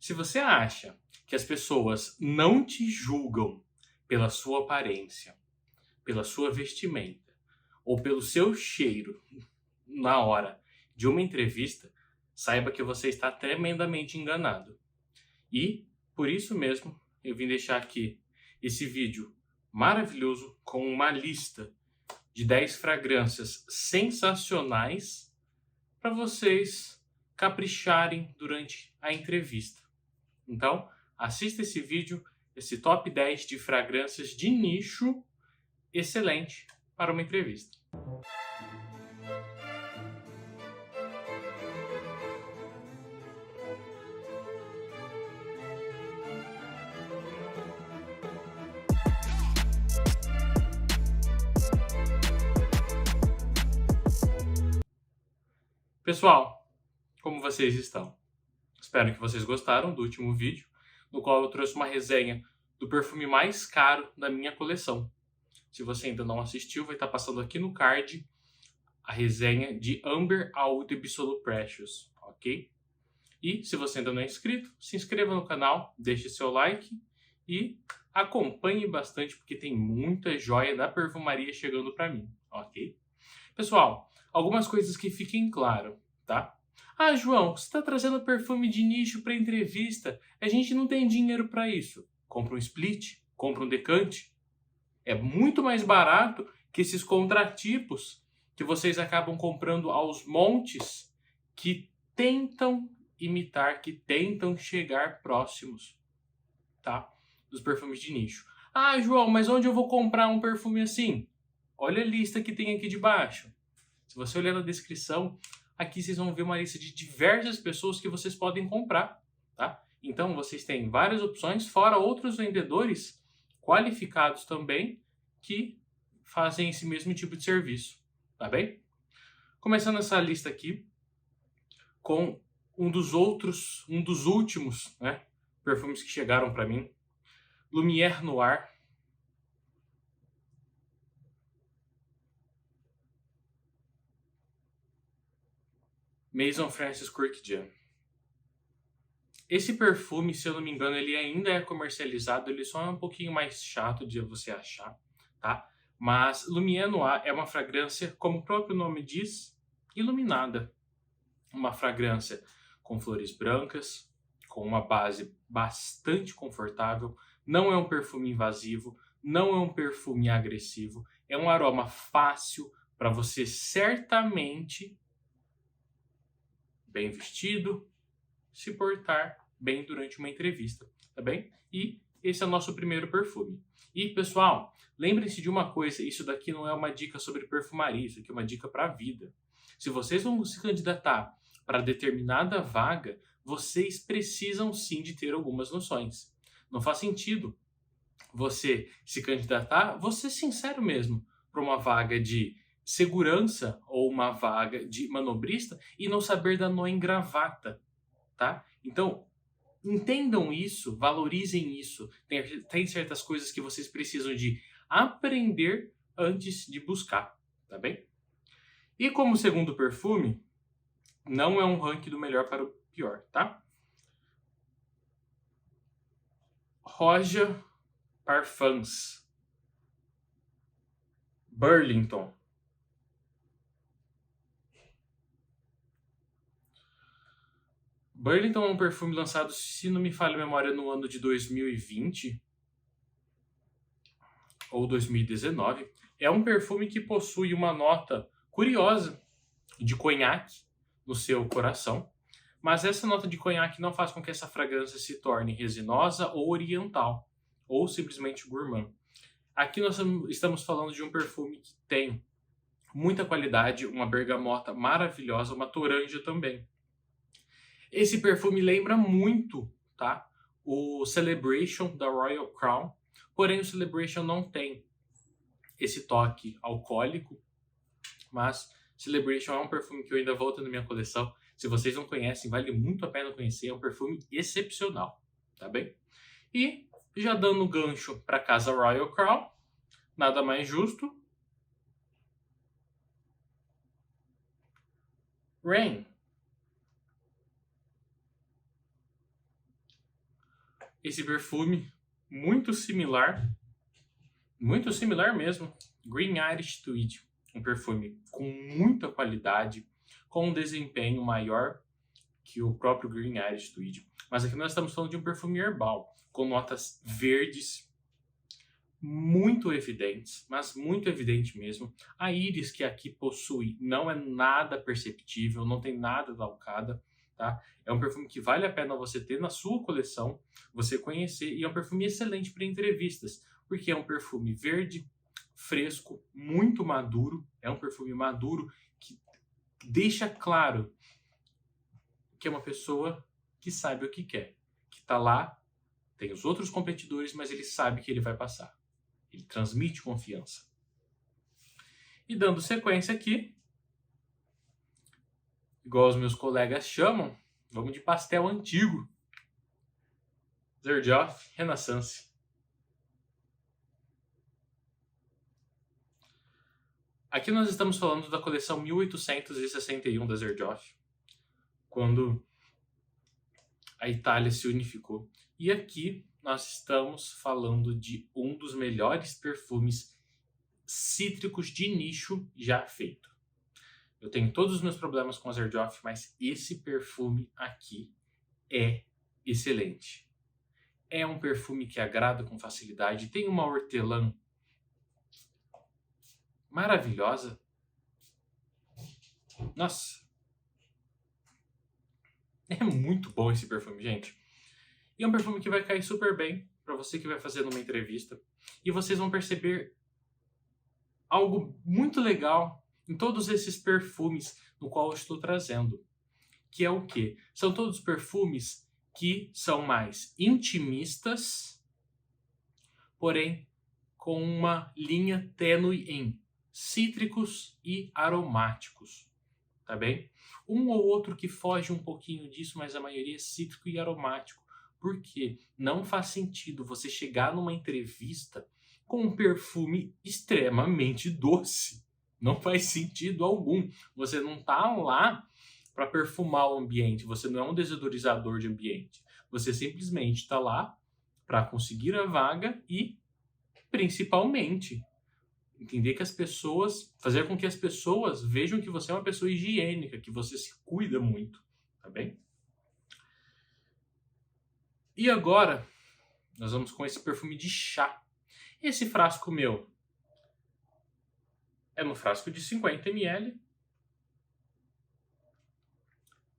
Se você acha que as pessoas não te julgam pela sua aparência, pela sua vestimenta ou pelo seu cheiro na hora de uma entrevista, saiba que você está tremendamente enganado. E, por isso mesmo, eu vim deixar aqui esse vídeo maravilhoso com uma lista de 10 fragrâncias sensacionais para vocês capricharem durante a entrevista. Então, assista esse vídeo, esse top 10 de fragrâncias de nicho excelente para uma entrevista. Pessoal, como vocês estão? Espero que vocês gostaram do último vídeo, no qual eu trouxe uma resenha do perfume mais caro da minha coleção. Se você ainda não assistiu, vai estar passando aqui no card a resenha de Amber Oud Absolute Precious, ok? E se você ainda não é inscrito, se inscreva no canal, deixe seu like e acompanhe bastante, porque tem muita joia da perfumaria chegando para mim, ok? Pessoal, algumas coisas que fiquem claro, tá? Ah, João, você está trazendo perfume de nicho para entrevista. A gente não tem dinheiro para isso. Compra um split, compra um decante. É muito mais barato que esses contratipos que vocês acabam comprando aos montes, que tentam imitar, que tentam chegar próximos, tá? Dos perfumes de nicho. Ah, João, mas onde eu vou comprar um perfume assim? Olha a lista que tem aqui de baixo. Se você olhar na descrição, aqui vocês vão ver uma lista de diversas pessoas que vocês podem comprar, tá? Então vocês têm várias opções, fora outros vendedores qualificados também que fazem esse mesmo tipo de serviço, tá bem? Começando essa lista aqui com um dos últimos, né, perfumes que chegaram para mim, Lumière Noir. Maison Francis Kurkdjian. Esse perfume, se eu não me engano, ele ainda é comercializado, ele só é um pouquinho mais chato de você achar, tá? Mas Lumière Noir é uma fragrância, como o próprio nome diz, iluminada. Uma fragrância com flores brancas, com uma base bastante confortável, não é um perfume invasivo, não é um perfume agressivo, é um aroma fácil para você certamente, bem vestido, se portar bem durante uma entrevista, tá bem? E esse é o nosso primeiro perfume. E, pessoal, lembrem-se de uma coisa, isso daqui não é uma dica sobre perfumaria, isso aqui é uma dica para a vida. Se vocês vão se candidatar para determinada vaga, vocês precisam sim de ter algumas noções. Não faz sentido você se candidatar, você sincero mesmo, para uma vaga de segurança ou uma vaga de manobrista e não saber da nó em gravata, tá? Então, entendam isso, valorizem isso. Tem certas coisas que vocês precisam de aprender antes de buscar, tá bem? E como segundo perfume, não é um ranking do melhor para o pior, tá? Roja Parfums Burlington. Burlington é um perfume lançado, se não me falha a memória, no ano de 2020 ou 2019. É um perfume que possui uma nota curiosa de conhaque no seu coração, mas essa nota de conhaque não faz com que essa fragrância se torne resinosa ou oriental, ou simplesmente gourmand. Aqui nós estamos falando de um perfume que tem muita qualidade, uma bergamota maravilhosa, uma toranja também. Esse perfume lembra muito, tá, o Celebration da Royal Crown, porém o Celebration não tem esse toque alcoólico, mas Celebration é um perfume que eu ainda vou ter na minha coleção. Se vocês não conhecem, vale muito a pena conhecer, é um perfume excepcional, tá bem? E já dando gancho para casa Royal Crown, nada mais justo, Rain. esse perfume muito similar mesmo, Green Irish Tweed, um perfume com muita qualidade, com um desempenho maior que o próprio Green Irish Tweed. Mas aqui nós estamos falando de um perfume herbal, com notas verdes, muito evidentes, mas muito evidente mesmo. A íris que aqui possui não é nada perceptível, não tem nada da alcada, tá? É um perfume que vale a pena você ter na sua coleção, você conhecer, e é um perfume excelente para entrevistas, porque é um perfume verde, fresco, muito maduro, é um perfume maduro que deixa claro que é uma pessoa que sabe o que quer, que está lá, tem os outros competidores, mas ele sabe que ele vai passar. Ele transmite confiança. E dando sequência aqui, igual os meus colegas chamam, vamos de pastel antigo. Xerjoff Renaissance. Aqui nós estamos falando da coleção 1861 da Xerjoff, quando a Itália se unificou. E aqui nós estamos falando de um dos melhores perfumes cítricos de nicho já feito. Eu tenho todos os meus problemas com a Xerjoff, mas esse perfume aqui é excelente. É um perfume que agrada com facilidade, tem uma hortelã maravilhosa. Nossa, é muito bom esse perfume, gente. E é um perfume que vai cair super bem para você que vai fazer numa entrevista. E vocês vão perceber algo muito legal em todos esses perfumes no qual eu estou trazendo. Que é o quê? São todos perfumes que são mais intimistas, porém com uma linha tênue em cítricos e aromáticos. Tá bem? Um ou outro que foge um pouquinho disso, mas a maioria é cítrico e aromático. Porque não faz sentido você chegar numa entrevista com um perfume extremamente doce. Não faz sentido algum. Você não está lá para perfumar o ambiente. Você não é um desodorizador de ambiente. Você simplesmente está lá para conseguir a vaga e, principalmente, entender que as pessoas, fazer com que as pessoas vejam que você é uma pessoa higiênica, que você se cuida muito, tá bem? E agora, nós vamos com esse perfume de chá. Esse frasco meu é no frasco de 50 ml.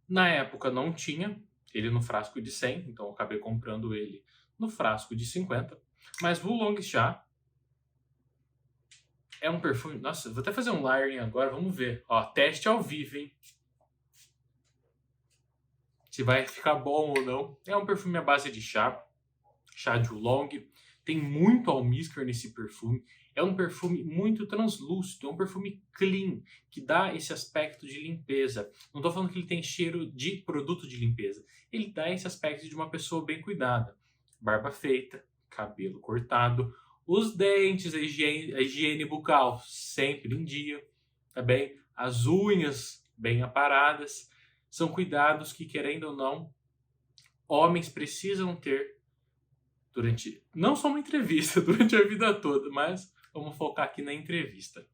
Na época não tinha ele no frasco de 100, então eu acabei comprando ele no frasco de 50. Mas o Long Chá é um perfume... Nossa, vou até fazer um layering agora, vamos ver. Ó, teste ao vivo, hein? Se vai ficar bom ou não. É um perfume à base de chá de oolong. Tem muito almíscar nesse perfume. É um perfume muito translúcido, é um perfume clean, que dá esse aspecto de limpeza. Não estou falando que ele tem cheiro de produto de limpeza. Ele dá esse aspecto de uma pessoa bem cuidada. Barba feita, cabelo cortado, os dentes, a higiene bucal sempre em dia, tá bem? As unhas bem aparadas. São cuidados que, querendo ou não, homens precisam ter durante, não só uma entrevista, durante a vida toda, mas vamos focar aqui na entrevista.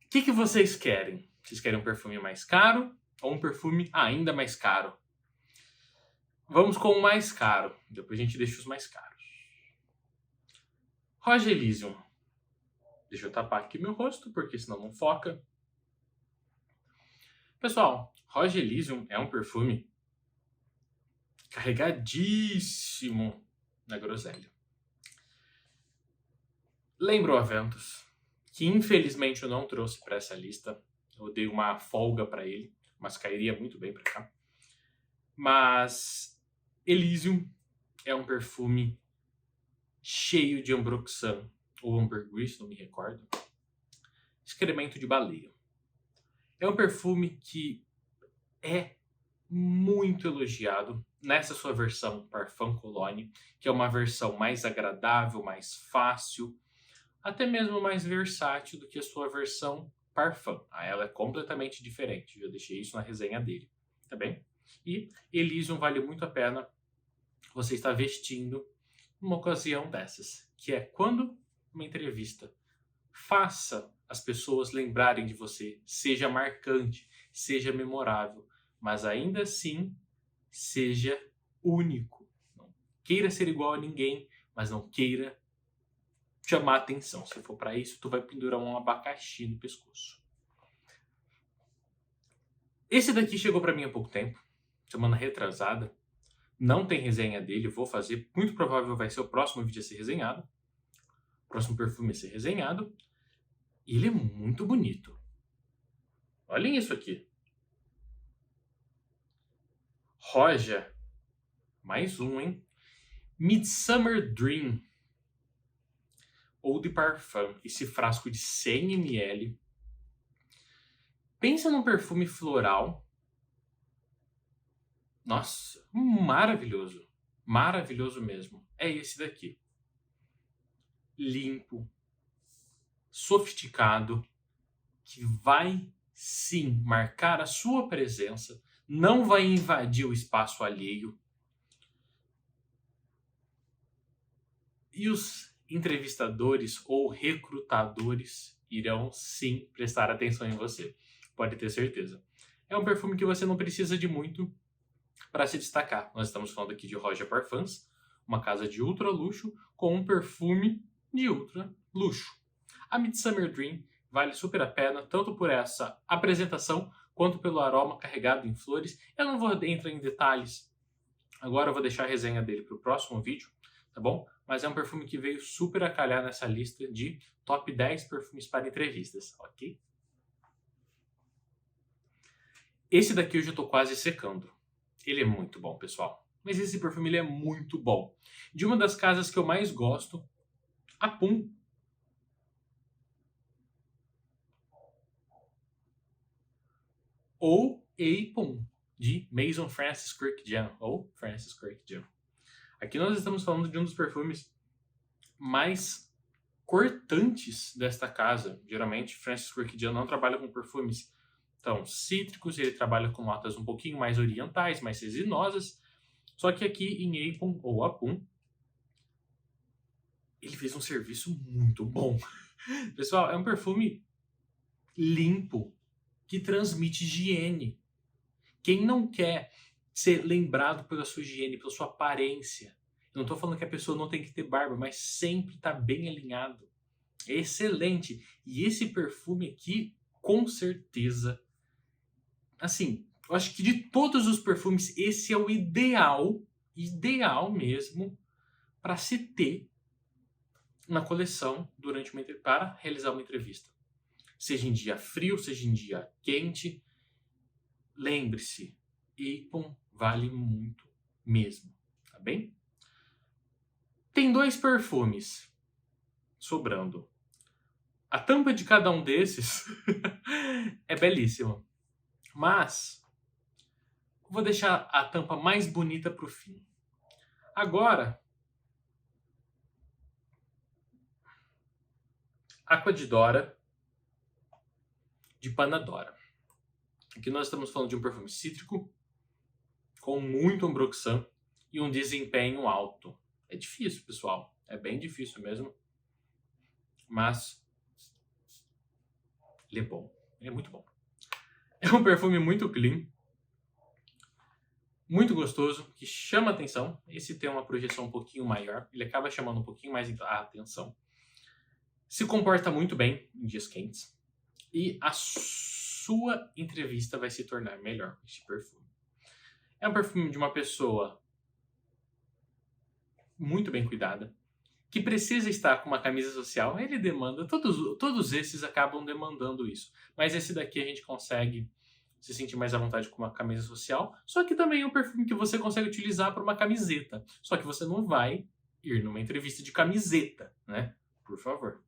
O que vocês querem? Vocês querem um perfume mais caro ou um perfume ainda mais caro? Vamos com o mais caro, depois a gente deixa os mais caros. Roger Elysium. Deixa eu tapar aqui meu rosto, porque senão não foca. Pessoal, Roger Elysium é um perfume carregadíssimo na groselha. Lembra o Aventus, que infelizmente eu não trouxe para essa lista. Eu dei uma folga para ele, mas cairia muito bem para cá. Mas Elysium é um perfume cheio de ambroxan, ou ambergris, não me recordo. Excremento de baleia. É um perfume que é muito elogiado nessa sua versão Parfum Cologne, que é uma versão mais agradável, mais fácil, até mesmo mais versátil do que a sua versão Parfum. Ela é completamente diferente, já deixei isso na resenha dele, tá bem? E Elysium vale muito a pena você está vestindo numa ocasião dessas, que é quando uma entrevista. Faça as pessoas lembrarem de você, seja marcante, seja memorável, mas ainda assim seja único. Não queira ser igual a ninguém, mas não queira chamar atenção. Se for para isso, tu vai pendurar um abacaxi no pescoço. Esse daqui chegou para mim há pouco tempo, semana retrasada. Não tem resenha dele, vou fazer. Muito provável vai ser o próximo vídeo a ser resenhado. O próximo perfume a ser resenhado. E ele é muito bonito. Olhem isso aqui. Roja. Mais um, hein? Midsummer Dream. Eau de Parfum. Esse frasco de 100 ml. Pensa num perfume floral. Nossa, maravilhoso. Maravilhoso mesmo. É esse daqui. Limpo. Sofisticado. Que vai, sim, marcar a sua presença. Não vai invadir o espaço alheio. E os entrevistadores ou recrutadores irão, sim, prestar atenção em você. Pode ter certeza. É um perfume que você não precisa de muito para se destacar. Nós estamos falando aqui de Roja Parfums, uma casa de ultra luxo com um perfume de ultra luxo. A Midsummer Dream vale super a pena, tanto por essa apresentação quanto pelo aroma carregado em flores. Eu não vou entrar em detalhes. Agora eu vou deixar a resenha dele para o próximo vídeo, tá bom? Mas é um perfume que veio super a calhar nessa lista de top 10 perfumes para entrevistas, ok? Esse daqui eu já estou quase secando. Ele é muito bom, pessoal. Mas esse perfume ele é muito bom. De uma das casas que eu mais gosto, a Pum. Ou A-Pum, de Maison Francis Kurkdjian, ou Francis Kurkdjian. Aqui nós estamos falando de um dos perfumes mais cortantes desta casa. Geralmente, Francis Kurkdjian não trabalha com perfumes tão cítricos, ele trabalha com notas um pouquinho mais orientais, mais resinosas. Só que aqui em A-Pum, ou A-Pum, ele fez um serviço muito bom. Pessoal, é um perfume limpo, que transmite higiene. Quem não quer ser lembrado pela sua higiene, pela sua aparência? Eu não estou falando que a pessoa não tem que ter barba, mas sempre está bem alinhado. É excelente. E esse perfume aqui, com certeza, assim, eu acho que de todos os perfumes, esse é o ideal mesmo, para se ter na coleção para realizar uma entrevista. Seja em dia frio, seja em dia quente, lembre-se, A-Pum vale muito mesmo, tá bem? Tem 2 perfumes sobrando. A tampa de cada um desses é belíssima, mas vou deixar a tampa mais bonita para o fim. Agora, Aqua di Dora de Panadora. Aqui nós estamos falando de um perfume cítrico com muito ambroxan e um desempenho alto. É difícil, pessoal. É bem difícil mesmo. Mas ele é bom. Ele é muito bom. É um perfume muito clean, muito gostoso, que chama atenção. Esse tem uma projeção um pouquinho maior. Ele acaba chamando um pouquinho mais a atenção. Se comporta muito bem em dias quentes. E a sua entrevista vai se tornar melhor com este perfume. É um perfume de uma pessoa muito bem cuidada, que precisa estar com uma camisa social. Ele demanda, todos esses acabam demandando isso. Mas esse daqui a gente consegue se sentir mais à vontade com uma camisa social. Só que também é um perfume que você consegue utilizar para uma camiseta. Só que você não vai ir numa entrevista de camiseta, né? Por favor.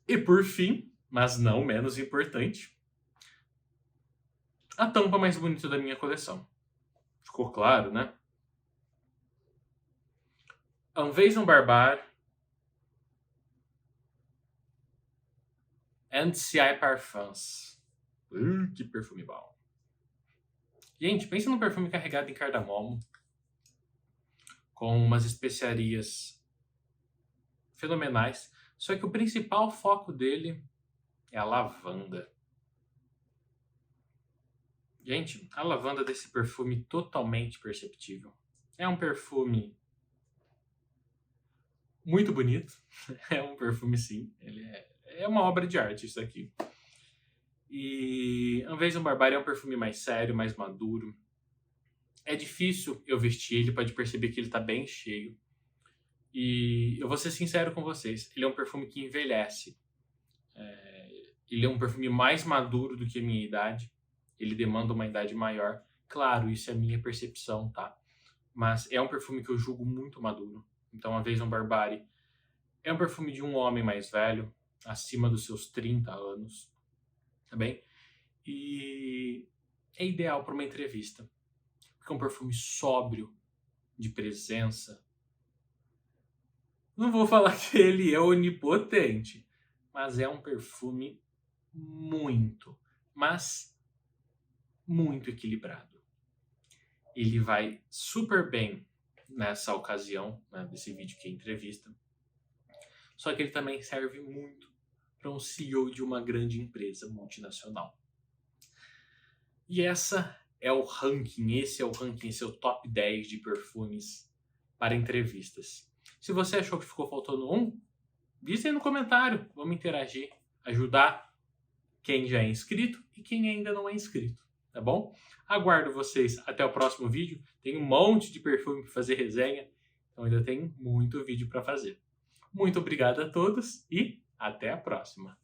E por fim, mas não menos importante, a tampa mais bonita da minha coleção. Ficou claro, né? Invasion Barbar NCI Parfums. Que perfume bom. Gente, pensa num perfume carregado em cardamomo, com umas especiarias fenomenais. Só que o principal foco dele é a lavanda. Gente, a lavanda desse perfume totalmente perceptível. É um perfume muito bonito. É um perfume, sim. Ele é uma obra de arte isso aqui. E Invasion Barbari é um perfume mais sério, mais maduro. É difícil eu vestir ele, pode perceber que ele tá bem cheio. E eu vou ser sincero com vocês, ele é um perfume que envelhece. Ele é um perfume mais maduro do que a minha idade. Ele demanda uma idade maior. Claro, isso é a minha percepção, tá? Mas é um perfume que eu julgo muito maduro. Então, a Invasion Barbari é um perfume de um homem mais velho, acima dos seus 30 anos, tá bem? E é ideal para uma entrevista. Porque é um perfume sóbrio, de presença. Não vou falar que ele é onipotente, mas é um perfume muito, mas muito equilibrado. Ele vai super bem nessa ocasião, né, desse vídeo que é entrevista. Só que ele também serve muito para um CEO de uma grande empresa multinacional. E esse é o ranking, esse é o top 10 de perfumes para entrevistas. Se você achou que ficou faltando um, diz aí no comentário, vamos interagir, ajudar quem já é inscrito e quem ainda não é inscrito, tá bom? Aguardo vocês até o próximo vídeo, tem um monte de perfume para fazer resenha, então ainda tem muito vídeo para fazer. Muito obrigado a todos e até a próxima!